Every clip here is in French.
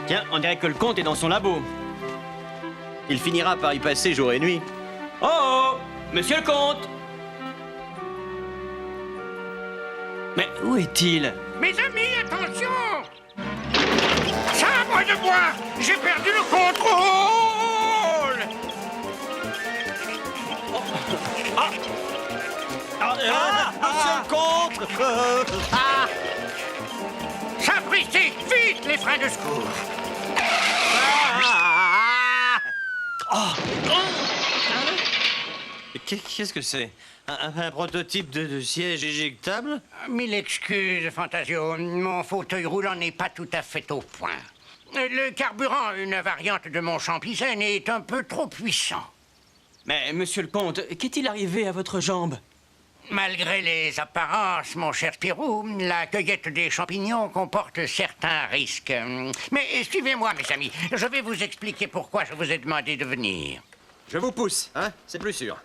Tiens, on dirait que le comte est dans son labo. Il finira par y passer jour et nuit. Oh, oh, monsieur le comte! Mais où est-il? Mes amis, attention! Sabre de bois! J'ai perdu le contrôle! Monsieur le comte! Sapristi! Vite, les freins de secours! Qu'est-ce que c'est? Un prototype de siège éjectable? Mille excuses, Fantasio. Mon fauteuil roulant n'est pas tout à fait au point. Le carburant, une variante de mon champisen, est un peu trop puissant. Mais, monsieur le comte, qu'est-il arrivé à votre jambe? Malgré les apparences, mon cher Spirou, la cueillette des champignons comporte certains risques. Mais suivez-moi, mes amis. Je vais vous expliquer pourquoi je vous ai demandé de venir. Je vous pousse, hein? C'est plus sûr.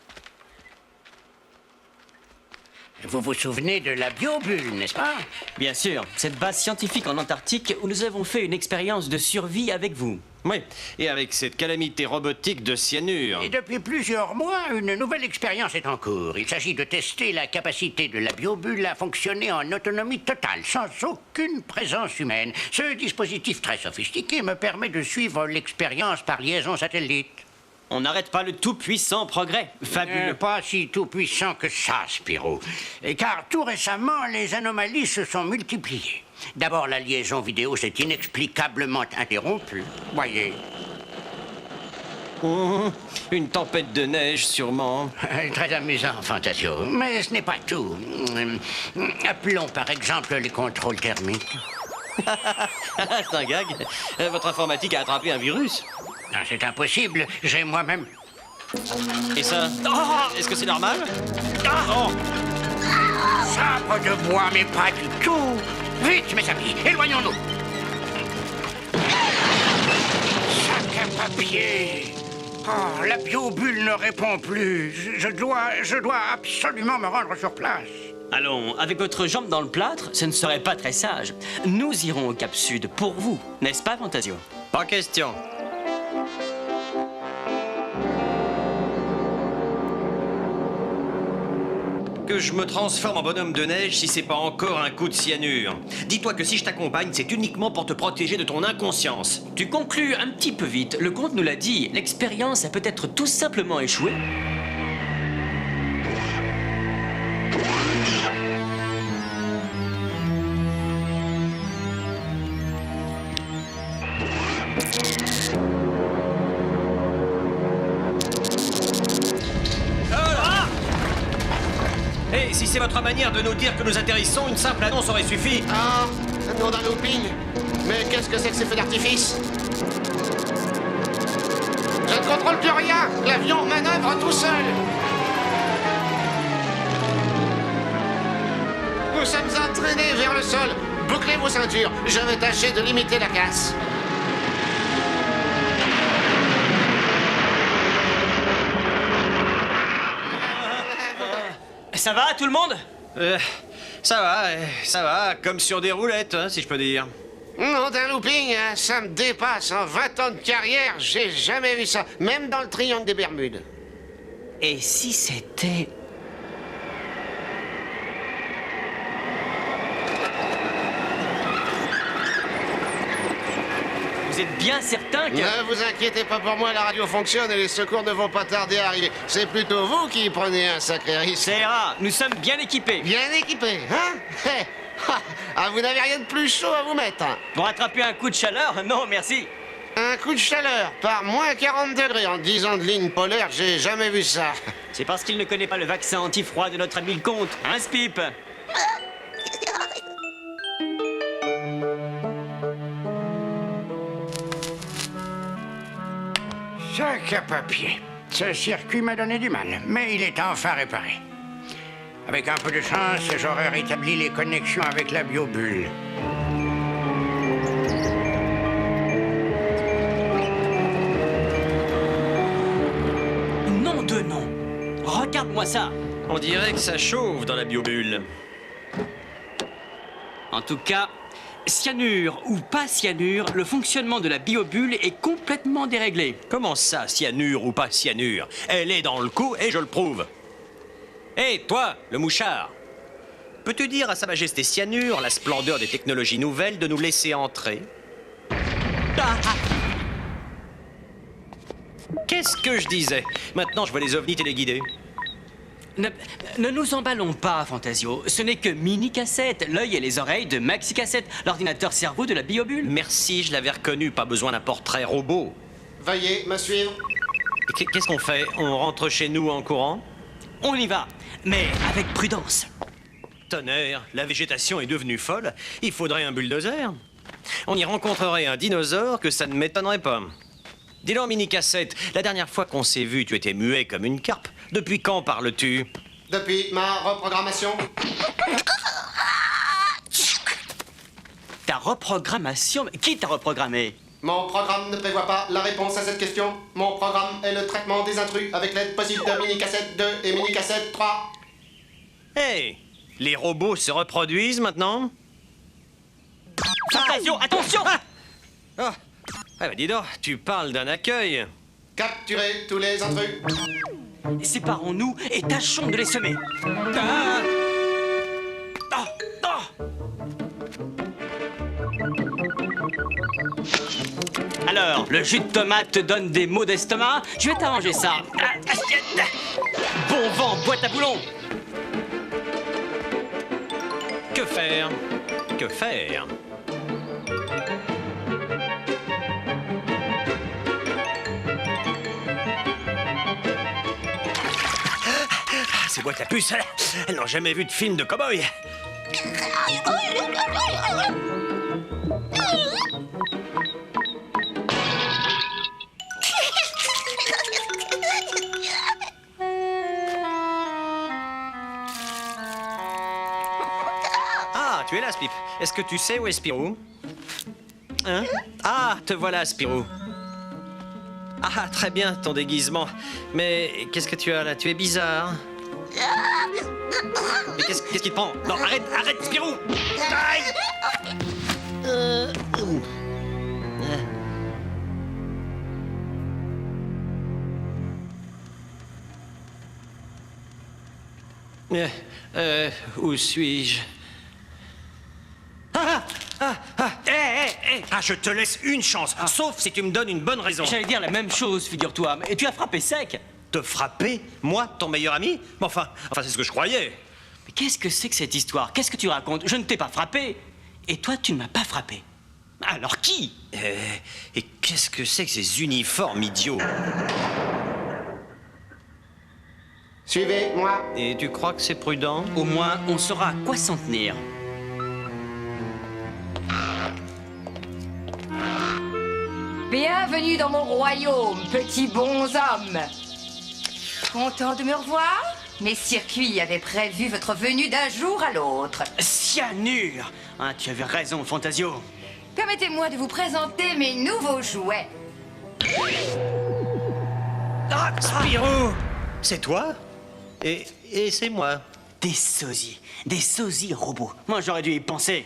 Vous vous souvenez de la biobulle, n'est-ce pas? Bien sûr, cette base scientifique en Antarctique où nous avons fait une expérience de survie avec vous. Oui, et avec cette calamité robotique de cyanure. Et depuis plusieurs mois, une nouvelle expérience est en cours. Il s'agit de tester la capacité de la biobulle à fonctionner en autonomie totale, sans aucune présence humaine. Ce dispositif très sophistiqué me permet de suivre l'expérience par liaison satellite. On n'arrête pas le tout-puissant progrès. Fabuleux. Pas si tout-puissant que ça, Spirou. Car tout récemment, les anomalies se sont multipliées. D'abord, la liaison vidéo s'est inexplicablement interrompue. Voyez. Une tempête de neige, sûrement. Très amusant, Fantasio. Mais ce n'est pas tout. Appelons par exemple les contrôles thermiques. C'est un gag. Votre informatique a attrapé un virus. Non, c'est impossible. J'ai moi-même... Et ça? Est-ce que c'est normal? Sabre de bois, mais pas du tout. Vite, mes amis, éloignons-nous. Sac à papier. Oh, la biobulle ne répond plus. Je dois absolument me rendre sur place. Allons, avec votre jambe dans le plâtre, ce ne serait pas très sage. Nous irons au Cap Sud pour vous, n'est-ce pas, Fantasio? Pas question. Que je me transforme en bonhomme de neige si c'est pas encore un coup de cyanure. Dis-toi que si je t'accompagne, c'est uniquement pour te protéger de ton inconscience. Tu conclus un petit peu vite. Le comte nous l'a dit, l'expérience a peut-être tout simplement échoué. Et si c'est votre manière de nous dire que nous atterrissons, une simple annonce aurait suffi. Ah, ça demande un looping. Mais qu'est-ce que c'est que ces feux d'artifice? Je ne contrôle plus rien. L'avion manœuvre tout seul. Nous sommes entraînés vers le sol. Bouclez vos ceintures. Je vais tâcher de limiter la casse. Ça va, tout le monde? Ça va, comme sur des roulettes, hein, si je peux dire. Non, d'un looping, hein, ça me dépasse. En 20 ans de carrière, j'ai jamais vu ça. Même dans le triangle des Bermudes. Et si c'était... Vous êtes bien certain que... Ne vous inquiétez pas pour moi, la radio fonctionne et les secours ne vont pas tarder à arriver. C'est plutôt vous qui prenez un sacré risque. Ça ira, nous sommes bien équipés. Bien équipé, hein? Ah, vous n'avez rien de plus chaud à vous mettre, hein? Pour attraper un coup de chaleur? Non, merci. Un coup de chaleur, par moins 40 degrés en 10 ans de ligne polaire, j'ai jamais vu ça. C'est parce qu'il ne connaît pas le vaccin anti-froid de notre ami le comte, hein, Spip? Sac à papier. Ce circuit m'a donné du mal, mais il est enfin réparé. Avec un peu de chance, j'aurais rétabli les connexions avec la biobulle. Nom de nom. Regarde-moi ça. On dirait que ça chauffe dans la biobulle. En tout cas, Cyanure ou pas cyanure, le fonctionnement de la biobulle est complètement déréglé. Comment ça, cyanure ou pas cyanure? Elle est dans le coup et je le prouve. Hé, toi, le mouchard, peux-tu dire à Sa Majesté Cyanure, la splendeur des technologies nouvelles, de nous laisser entrer? Qu'est-ce que je disais? Maintenant, je vois les ovnis téléguidés. Ne nous emballons pas, Fantasio. Ce n'est que mini-cassette, l'œil et les oreilles de Maxi-cassette, l'ordinateur cerveau de la biobulle. Merci, je l'avais reconnu, pas besoin d'un portrait robot. Veuillez me suivre. Qu'est-ce qu'on fait? On rentre chez nous en courant? On y va, mais avec prudence. Tonnerre, la végétation est devenue folle. Il faudrait un bulldozer. On y rencontrerait un dinosaure que ça ne m'étonnerait pas. Dis-donc, mini-cassette, la dernière fois qu'on s'est vu, tu étais muet comme une carpe. Depuis quand parles-tu? Depuis ma reprogrammation. Ta reprogrammation? Qui t'a reprogrammé? Mon programme ne prévoit pas la réponse à cette question. Mon programme est le traitement des intrus avec l'aide possible de mini-cassette 2 et mini-cassette 3. Hey, les robots se reproduisent maintenant? Fantasio, attention! Ah, bah dis donc, tu parles d'un accueil. Capturez tous les intrus. Séparons-nous et tâchons de les semer. Alors, le jus de tomate te donne des maux d'estomac? Je vais t'arranger ça. Bon vent, boîte à boulons. Que faire? Que faire? Ces boîtes à puces, elles n'ont jamais vu de film de cow-boy. Ah, tu es là, Spip. Est-ce que tu sais où est Spirou? Hein? Ah, te voilà, Spirou. Ah, très bien, ton déguisement. Mais qu'est-ce que tu as là? Tu es bizarre. Mais qu'est-ce qui te prend? Non, arrête, Spirou! Aïe! Où suis-je? Ah, je te laisse une chance, sauf si tu me donnes une bonne raison. J'allais dire la même chose, figure-toi. Et tu as frappé sec. Te frapper? Moi, ton meilleur ami? Enfin, c'est ce que je croyais. Mais qu'est-ce que c'est que cette histoire? Qu'est-ce que tu racontes? Je ne t'ai pas frappé. Et toi, tu ne m'as pas frappé. Alors qui? Et qu'est-ce que c'est que ces uniformes idiots? Suivez-moi. Et tu crois que c'est prudent? Au moins, on saura à quoi s'en tenir. Bienvenue dans mon royaume, petit bonhomme. Content de me revoir? Mes circuits avaient prévu votre venue d'un jour à l'autre. Cyanure! Ah, tu avais raison, Fantasio. Permettez-moi de vous présenter mes nouveaux jouets. Ah, Spirou! C'est toi? Et c'est moi. Des sosies robots. Moi, j'aurais dû y penser.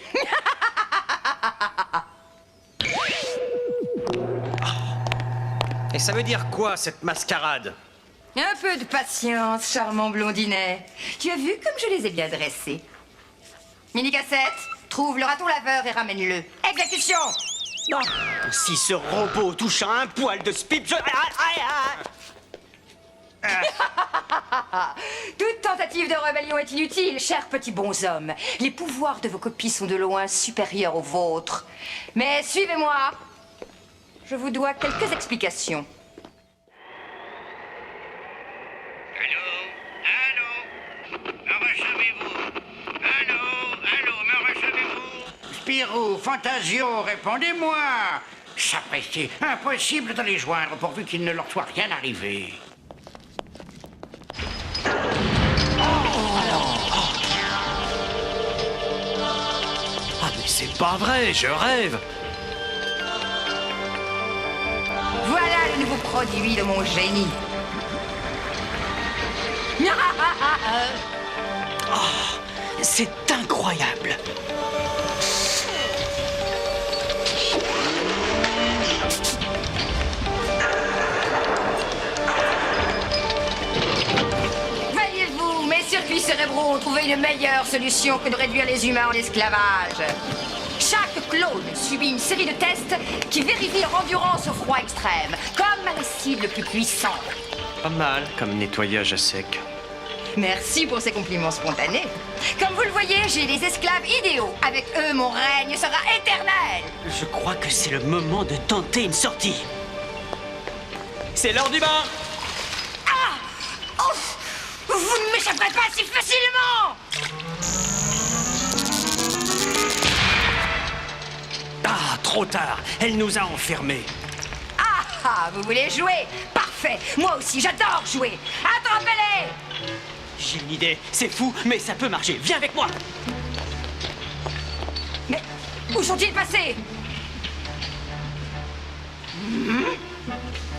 Et ça veut dire quoi, cette mascarade? Un peu de patience, charmant blondinet. Tu as vu comme je les ai bien dressés? Mini-cassette, trouve le raton laveur et ramène-le. Exécution! Non. Si ce robot touche à un poil de Spip, je... Toute tentative de rébellion est inutile, cher petit bonhomme. Les pouvoirs de vos copies sont de loin supérieurs aux vôtres. Mais suivez-moi. Je vous dois quelques explications. Allô? Me recevez-vous? Allô, me recevez-vous? Spirou, Fantasio, répondez-moi! S'apprécier, impossible de les joindre pourvu qu'il ne leur soit rien arrivé. Ah, mais c'est pas vrai, je rêve. Voilà le nouveau produit de mon génie. C'est incroyable. trouver une meilleure solution que de réduire les humains en esclavage. Chaque clone subit une série de tests qui vérifient leur endurance au froid extrême, comme à l'acide le plus puissant. Pas mal comme nettoyage à sec. Merci pour ces compliments spontanés. Comme vous le voyez, j'ai des esclaves idéaux. Avec eux, mon règne sera éternel. Je crois que c'est le moment de tenter une sortie. C'est l'heure du bain. Ouf! Vous ne m'échapperez pas si facilement! Ah, trop tard. Elle nous a enfermés. Ah, vous voulez jouer? Parfait. Moi aussi, j'adore jouer. Attrapez-les! J'ai une idée. C'est fou, mais ça peut marcher. Viens avec moi. Mais où sont-ils passés?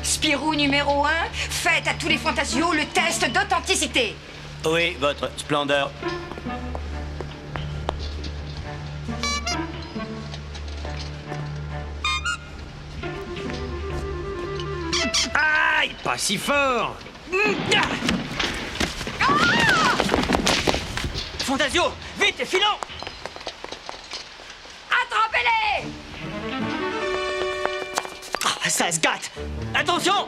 Spirou numéro 1, faites à tous les Fantasios le test d'authenticité. Oui, votre splendeur. Aïe, pas si fort. Fantasio, vite, filons. Attrapez-les! Ah, ça se gâte. Attention.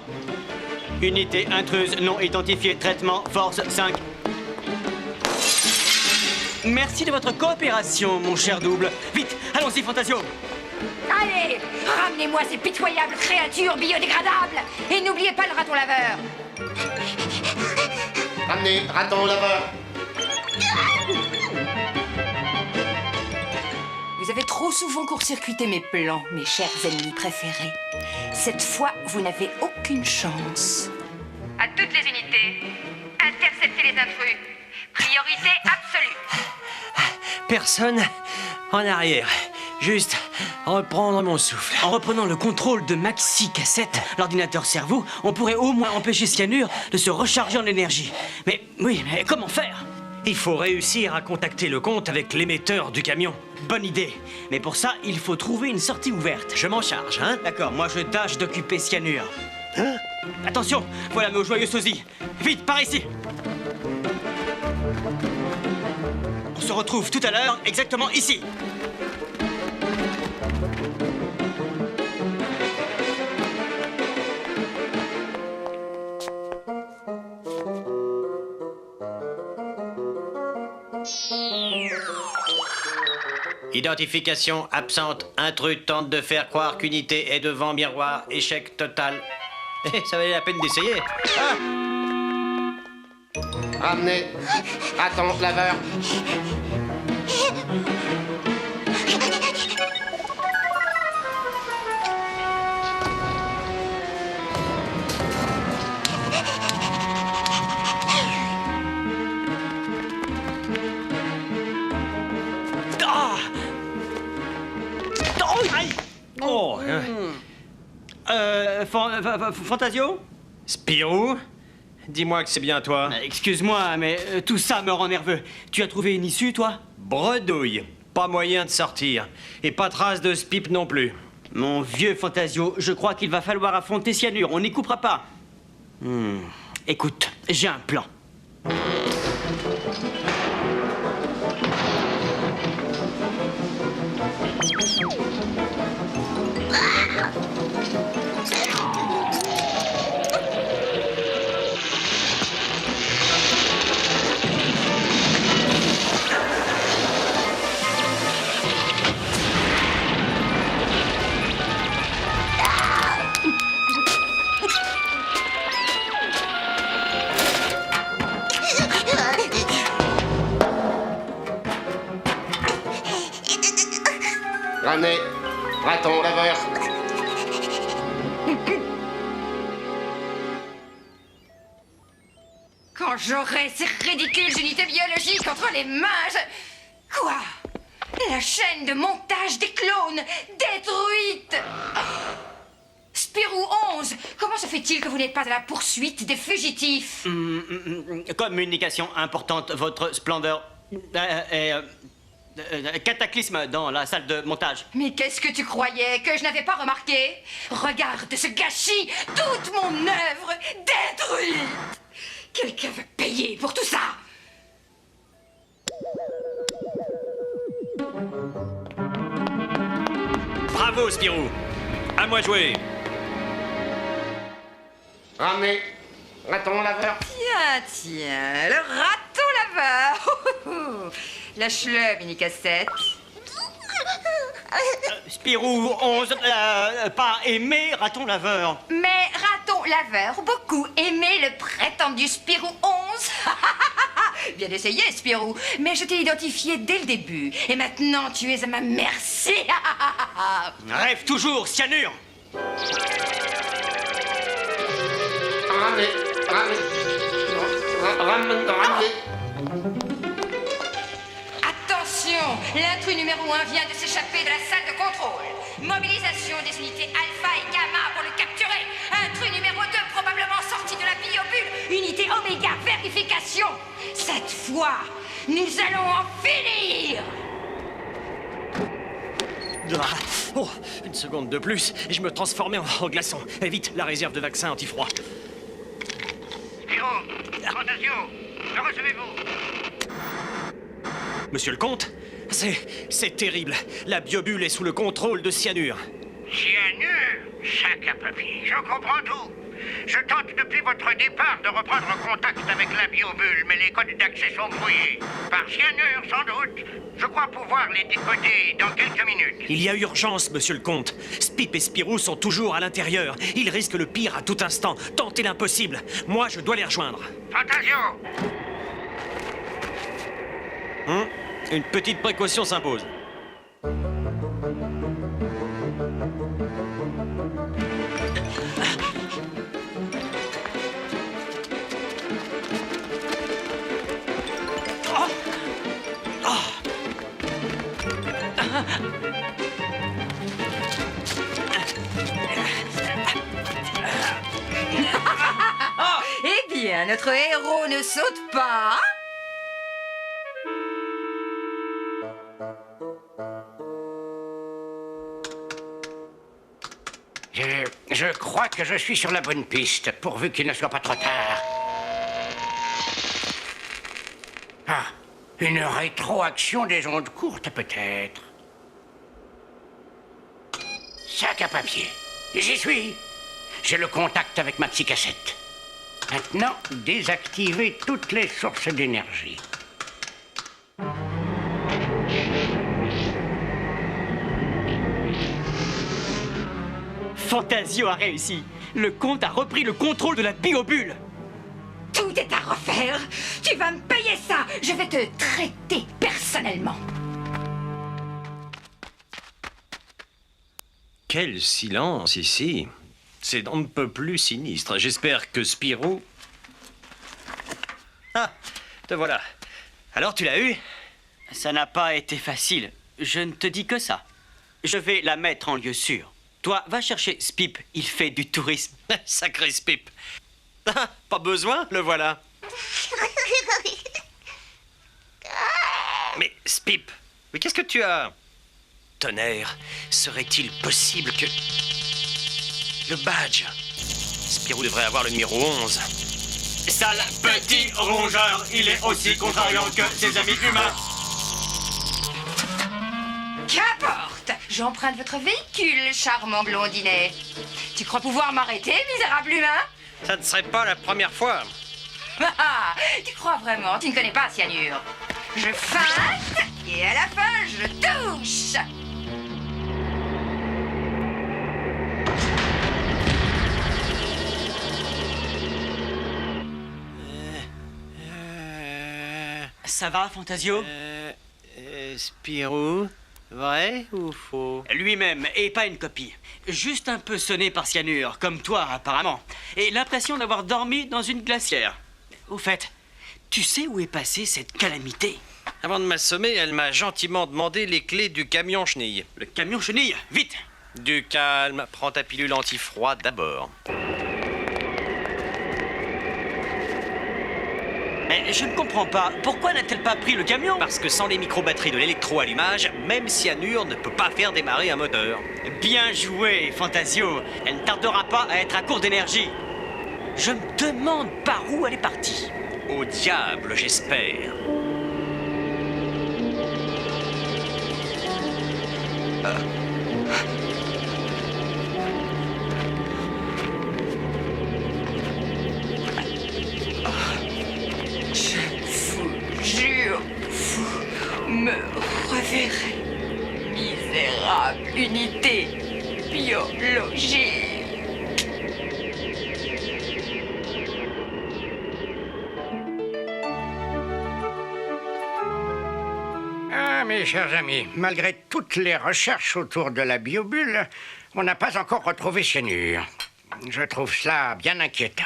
Unité intruse non identifiée. Traitement force 5. Merci de votre coopération, mon cher double. Vite, allons-y, Fantasio. Allez, ramenez-moi ces pitoyables créatures biodégradables. Et n'oubliez pas le raton laveur. Ramenez, raton laveur. Vous avez trop souvent court-circuité mes plans, mes chers ennemis préférés. Cette fois, vous n'avez aucune chance. À toutes les unités, interceptez les intrus. Priorité absolue. Personne en arrière. Juste reprendre mon souffle. En reprenant le contrôle de Maxi Cassette, l'ordinateur cerveau, on pourrait au moins empêcher Cyanure de se recharger en énergie. Mais oui, mais comment faire? Il faut réussir à contacter le compte avec l'émetteur du camion. Bonne idée. Mais pour ça, il faut trouver une sortie ouverte. Je m'en charge, hein? D'accord, moi je tâche d'occuper Cyanure. Attention, voilà nos joyeux sosies. Vite, par ici. On se retrouve tout à l'heure, exactement ici. Identification absente. Intrus tente de faire croire qu'unité est devant miroir. Échec total. Ça valait la peine d'essayer. Ah! Ramenez, raton laveur. Ah! Oh, aïe! Oh! Fantasio? Spirou? Dis-moi que c'est bien toi. Excuse-moi, mais tout ça me rend nerveux. Tu as trouvé une issue, toi? Bredouille. Pas moyen de sortir. Et pas trace de ce pipe non plus. Mon vieux Fantasio, je crois qu'il va falloir affronter Cyanure. On n'y coupera pas. Écoute, j'ai un plan. Ramenez, raton laveur. Quand j'aurai ces ridicules unités biologiques entre les mains, Quoi? La chaîne de montage des clones détruite! Spirou 11, comment se fait-il que vous n'êtes pas à la poursuite des fugitifs? Communication importante, votre splendeur. Cataclysme dans la salle de montage. Mais qu'est-ce que tu croyais? Que je n'avais pas remarqué? Regarde ce gâchis! Toute mon œuvre détruite! Quelqu'un va payer pour tout ça! Bravo, Spirou. À moi de jouer. Ramenez. Raton laveur. Tiens, le raton laveur. Lâche-le, mini-cassette. Spirou 11, pas aimé raton laveur. Mais raton laveur, beaucoup aimé le prétendu Spirou 11. Bien essayé, Spirou, mais je t'ai identifié dès le début. Et maintenant, tu es à ma merci. Rêve toujours, cyanure. Ramenez. Ramenez. Attention, l'intrus numéro 1 vient de s'échapper de la salle de contrôle. Mobilisation des unités alpha et gamma pour le capturer. Intrus numéro 2 probablement sorti de la biobule. Unité oméga, vérification. Cette fois, nous allons en finir. Ah, oh, une seconde de plus et je me transformais en glaçon. Et vite, la réserve de vaccin anti-froid. Spirou, Fantasio, me recevez-vous? Monsieur le comte, c'est terrible. La biobule est sous le contrôle de Cyanure. Cyanure, sac à papier, je comprends tout. Je tente depuis votre départ de reprendre contact avec la biobule, mais les codes d'accès sont brouillés. Par Cyanure, sans doute. Je crois pouvoir les décoder dans quelques minutes. Il y a urgence, monsieur le comte. Spip et Spirou sont toujours à l'intérieur. Ils risquent le pire à tout instant. Tentez l'impossible. Moi, je dois les rejoindre. Fantasio! Une petite précaution s'impose. Eh bien, notre héros ne saute pas. Je crois que je suis sur la bonne piste, pourvu qu'il ne soit pas trop tard. Ah, une rétroaction des ondes courtes, peut-être. Sac à papier. J'y suis. J'ai le contact avec ma psy-cassette. Maintenant, désactiver toutes les sources d'énergie. Fantasio a réussi. Le comte a repris le contrôle de la biobule. Tout est à refaire. Tu vas me payer ça. Je vais te traiter personnellement. Quel silence ici. C'est on ne peut plus sinistre. J'espère que Spirou... Ah, te voilà. Alors, tu l'as eu? Ça n'a pas été facile. Je ne te dis que ça. Je vais la mettre en lieu sûr. Toi, va chercher Spip. Il fait du tourisme. Sacré Spip. Ah, pas besoin, le voilà. Mais Spip, mais qu'est-ce que tu as? Tonnerre, serait-il possible que... Le badge. Spirou devrait avoir le numéro 11. Sale petit rongeur, il est aussi contrariant que ses amis humains. Qu'importe. J'emprunte votre véhicule, charmant blondinet. Tu crois pouvoir m'arrêter, misérable humain? Ça ne serait pas la première fois. Ah, tu crois vraiment? Tu ne connais pas Cyanure. Je feinte et à la fin, je touche. Ça va, Fantasio? Spirou, vrai ou faux? Lui-même, et pas une copie. Juste un peu sonné par cyanure, comme toi, apparemment. Et l'impression d'avoir dormi dans une glacière. Au fait, tu sais où est passée cette calamité? Avant de m'assommer, elle m'a gentiment demandé les clés du camion chenille. Le camion chenille, vite! Du calme, prends ta pilule anti-froid d'abord. Mais je ne comprends pas. Pourquoi n'a-t-elle pas pris le camion? Parce que sans les micro-batteries de l'électroallumage, même Cyanure ne peut pas faire démarrer un moteur. Bien joué, Fantasio. Elle ne tardera pas à être à court d'énergie. Je me demande par où elle est partie. Au diable, j'espère. logique. Ah, mes chers amis, malgré toutes les recherches autour de la biobulle, on n'a pas encore retrouvé cyanure. Je trouve cela bien inquiétant.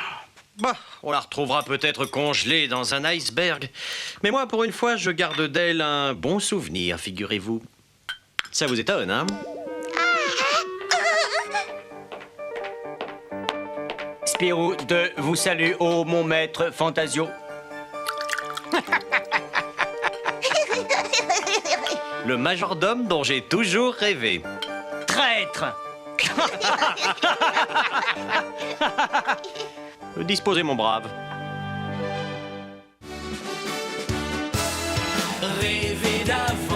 Bah, on la retrouvera peut-être congelée dans un iceberg. Mais moi, pour une fois, je garde d'elle un bon souvenir, figurez-vous. Ça vous étonne, hein? Spirou 2 vous salue, ô mon maître Fantasio. Le majordome dont j'ai toujours rêvé. Traître! Disposez, mon brave. Rêver d'avant.